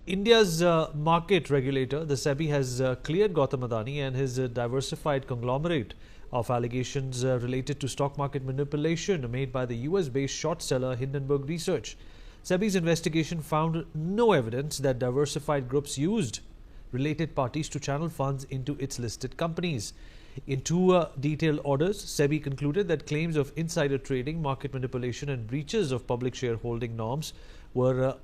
India's market regulator, the SEBI, has cleared Gautam Adani and his diversified conglomerate of allegations related to stock market manipulation made by the US-based short seller Hindenburg Research. SEBI's investigation found no evidence that diversified groups used related parties to channel funds into its listed companies. In two detailed orders, SEBI concluded that claims of insider trading, market manipulation and breaches of public shareholding norms were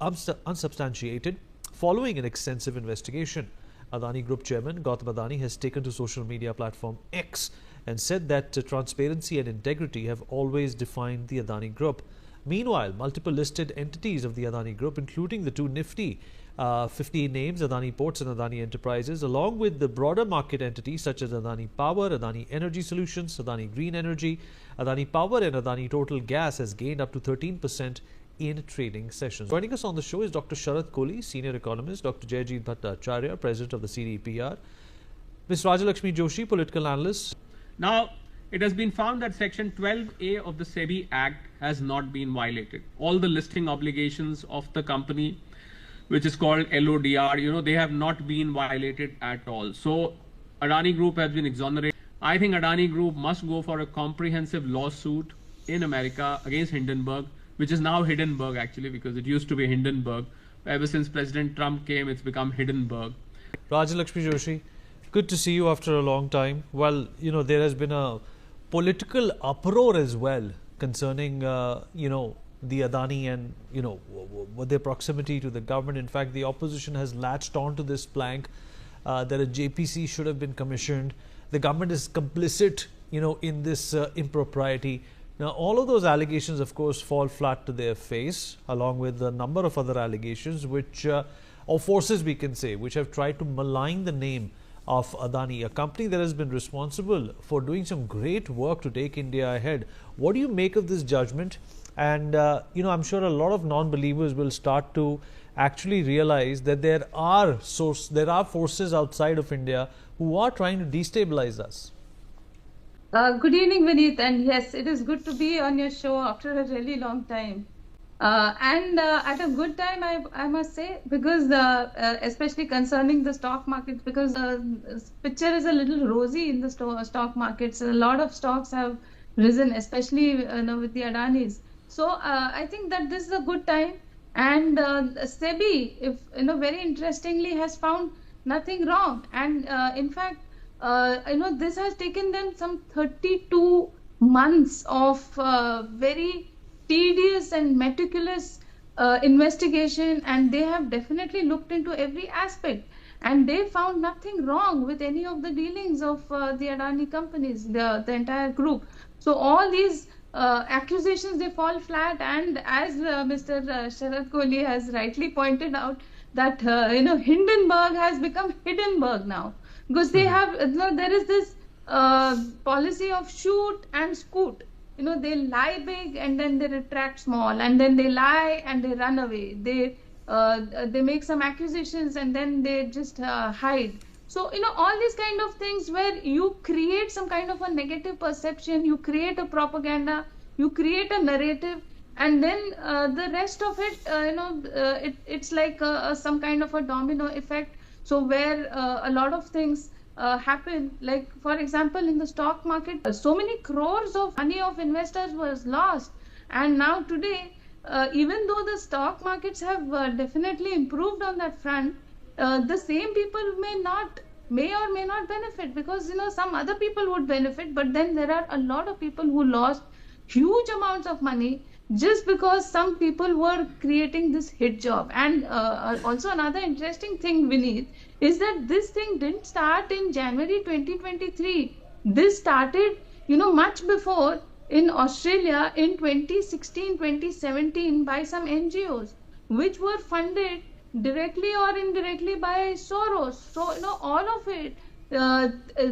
unsubstantiated. Following an extensive investigation, Adani Group chairman Gautam Adani has taken to social media platform X and said that transparency and integrity have always defined the Adani Group. Meanwhile, multiple listed entities of the Adani Group, including the two nifty 50 names, Adani Ports and Adani Enterprises, along with the broader market entities such as Adani Power, Adani Energy Solutions, Adani Green Energy, Adani Power and Adani Total Gas, has gained up to 13% in trading sessions. Joining us on the show is Dr. Sharat Kohli, senior economist, Dr. Jayajit Bhattacharya, president of the CDPR, Ms. Rajalakshmi Joshi, political analyst. Now, it has been found that Section 12A of the SEBI Act has not been violated. All the listing obligations of the company, which is called LODR, they have not been violated at all. So, Adani Group has been exonerated. I think Adani Group must go for a comprehensive lawsuit in America against Hindenburg, which is now Hindenburg actually, because it used to be Hindenburg. Ever since President Trump came, it's become Hindenburg. Rajalakshmi Joshi, good to see you after a long time. Well, there has been a political uproar as well concerning, the Adani and, their proximity to the government. In fact, the opposition has latched onto this plank that a JPC should have been commissioned. The government is complicit, in this impropriety. Now, all of those allegations, of course, fall flat to their face, along with a number of other allegations, which, or forces we can say, which have tried to malign the name of Adani, a company that has been responsible for doing some great work to take India ahead. What do you make of this judgment? And, I'm sure a lot of non-believers will start to actually realize that there are forces outside of India who are trying to destabilize us. Good evening, Vineet, and yes, it is good to be on your show after a really long time. And at a good time, I must say, because especially concerning the stock market, because the picture is a little rosy in the stock markets. A lot of stocks have risen, especially with the Adanis. So I think that this is a good time. And SEBI, very interestingly, has found nothing wrong. And in fact, this has taken them some 32 months of very tedious and meticulous investigation, and they have definitely looked into every aspect, and they found nothing wrong with any of the dealings of the Adani companies, the entire group. So all these accusations, they fall flat, and as Mr. Sharat Kohli has rightly pointed out, that Hindenburg has become Hindenburg now. Because they have, there is this policy of shoot and scoot. They lie big and then they retract small, and then they lie and they run away. They make some accusations and then they just hide. So, all these kind of things where you create some kind of a negative perception, you create a propaganda, you create a narrative, and then the rest of it, it's like some kind of a domino effect. So where a lot of things happen, like for example in the stock market, so many crores of money of investors was lost, and now today, even though the stock markets have definitely improved on that front, the same people may or may not benefit, because some other people would benefit, but then there are a lot of people who lost huge amounts of money just because some people were creating this hit job. And also another interesting thing, Vineet, is that this thing didn't start in January 2023. This started, much before in Australia in 2016, 2017 by some NGOs, which were funded directly or indirectly by Soros. So, all of it,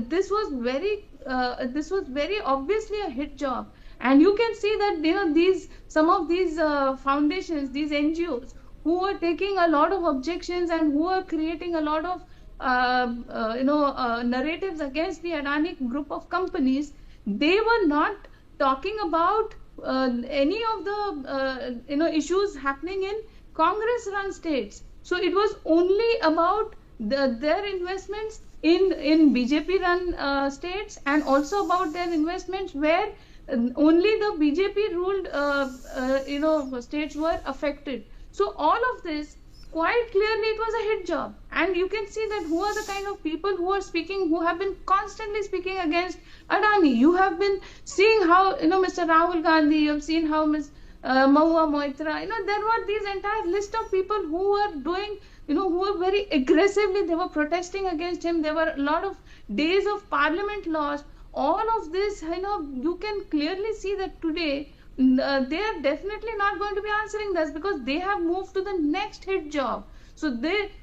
this was very obviously a hit job. And you can see that some of these foundations, these NGOs, who were taking a lot of objections and who were creating a lot of narratives against the Adani group of companies, they were not talking about any of the issues happening in Congress-run states. So it was only about their investments in BJP run states, and also about their investments where only the BJP ruled states were affected. So all of this, quite clearly, it was a hit job. And you can see that who are the kind of people who are speaking, who have been constantly speaking against Adani. You have been seeing how, Mr. Rahul Gandhi, you have seen how Ms. Mahua Moitra, there were these entire list of people who were doing, who were very aggressively, they were protesting against him. There were a lot of days of parliament lost. All of this, you can clearly see that today, they are definitely not going to be answering this, because they have moved to the next hit job. So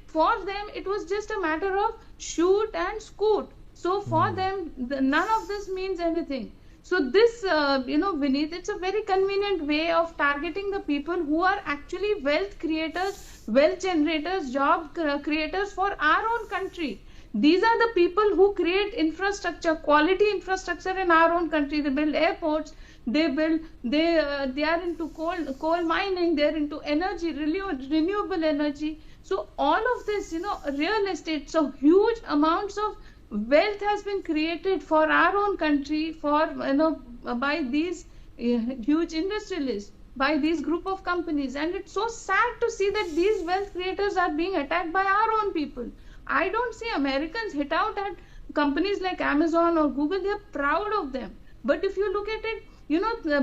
for them, it was just a matter of shoot and scoot. So for them, none of this means anything. So this, Vineet, it's a very convenient way of targeting the people who are actually wealth creators, wealth generators, job creators for our own country. These are the people who create infrastructure, quality infrastructure in our own country. They build airports, they are into coal mining, they're into energy, renewable energy. So all of this, real estate, so huge amounts of wealth has been created for our own country, by these huge industrialists, by these group of companies. And it's so sad to see that these wealth creators are being attacked by our own people. I don't see Americans hit out at companies like Amazon or Google. They're proud of them. But if you look at it,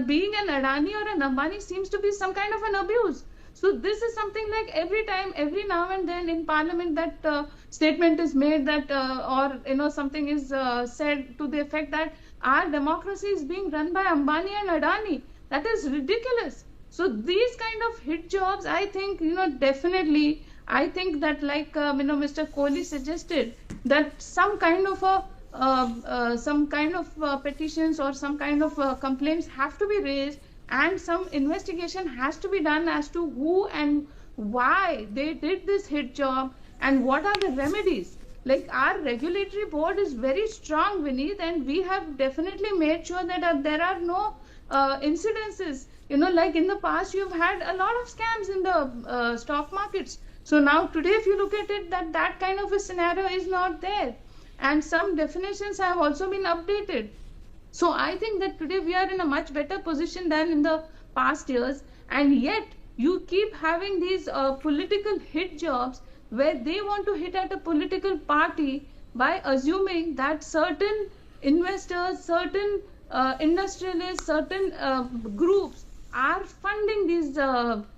being an Adani or an Ambani seems to be some kind of an abuse. So this is something like every now and then in Parliament that statement is made that, something is said to the effect that our democracy is being run by Ambani and Adani. That is ridiculous. So these kind of hit jobs, I think, definitely, I think that like, Mr. Kohli suggested, that some kind of petitions or some kind of complaints have to be raised, and some investigation has to be done as to who and why they did this hit job and what are the remedies. Like, our regulatory board is very strong, Vineet, and we have definitely made sure that there are no incidences. Like in the past, you've had a lot of scams in the stock markets. So now today, if you look at it, that kind of a scenario is not there. And some definitions have also been updated. So I think that today we are in a much better position than in the past years. And yet you keep having these political hit jobs where they want to hit at a political party by assuming that certain investors, certain industrialists, certain groups are funding these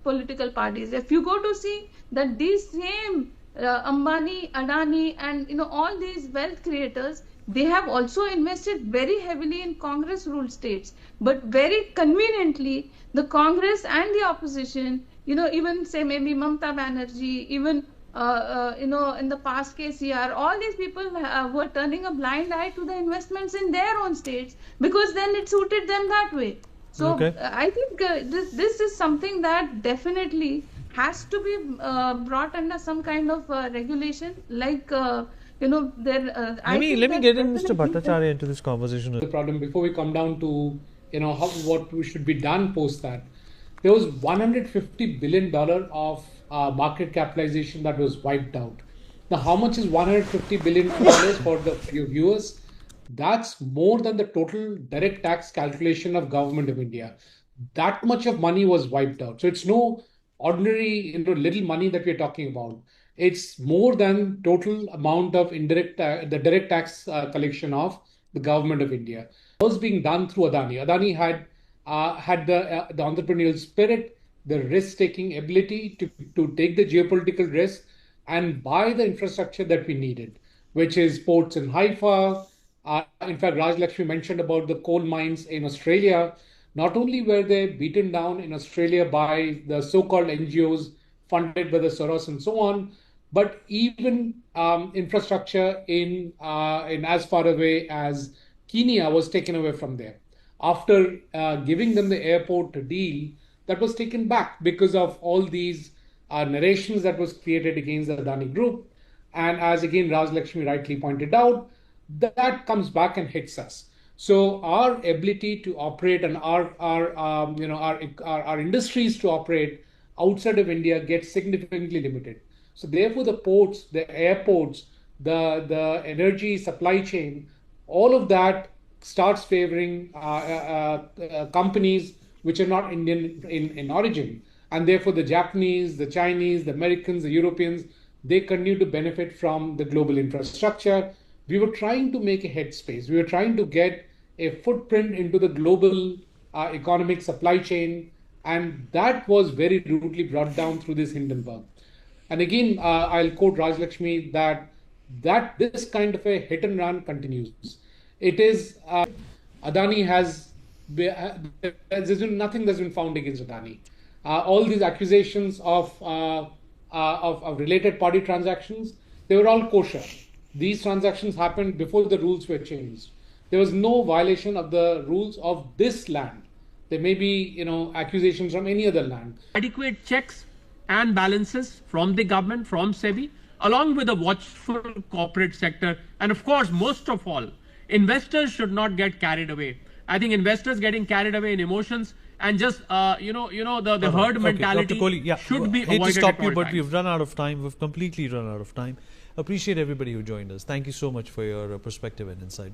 political parties. If you go to see that these same Ambani, Adani, and all these wealth creators, they have also invested very heavily in Congress-ruled states. But very conveniently, the Congress and the opposition, even say maybe Mamata Banerjee, even in the past KCR, all these people were turning a blind eye to the investments in their own states, because then it suited them that way. So I think this is something that definitely has to be brought under some kind of regulation, like let me get in Mr. Bhattacharya into this conversation. The problem, before we come down to what should be done post that, there was $150 billion of market capitalization that was wiped out. Now, how much is $150 billion for your viewers? That's more than the total direct tax calculation of government of India. That much of money was wiped out. So it's no ordinary, little money that we're talking about. It's more than total amount of the direct tax collection of the government of India. It was being done through Adani. Adani had the entrepreneurial spirit, the risk-taking ability to take the geopolitical risk and buy the infrastructure that we needed, which is ports in Haifa. In fact, Rajalakshmi mentioned about the coal mines in Australia. Not only were they beaten down in Australia by the so-called NGOs funded by the Soros and so on, but even infrastructure in as far away as Kenya was taken away from there. After giving them the airport deal, that was taken back because of all these narrations that was created against the Adani Group. And as again Rajalakshmi rightly pointed out, that comes back and hits us. So our ability to operate and our industries to operate outside of India gets significantly limited. So therefore, the ports, the airports, the energy supply chain, all of that starts favoring companies which are not Indian in origin. And therefore, the Japanese, the Chinese, the Americans, the Europeans, they continue to benefit from the global infrastructure. We were trying to make a headspace. We were trying to get a footprint into the global economic supply chain. And that was very rudely brought down through this Hindenburg. And again, I'll quote Rajalakshmi that this kind of a hit and run continues. It is Adani has there's been nothing that's been found against Adani. All these accusations of related party transactions, they were all kosher. These transactions happened before the rules were changed. There was no violation of the rules of this land. There may be, accusations from any other land. Adequate checks and balances from the government, from SEBI, along with a watchful corporate sector. And of course, most of all, investors should not get carried away. I think investors getting carried away in emotions and just, the herd mentality Dr. Kohli, should be avoided. Hate to stop you, but times. we've run out of time. We've completely run out of time. Appreciate everybody who joined us. Thank you so much for your perspective and insight.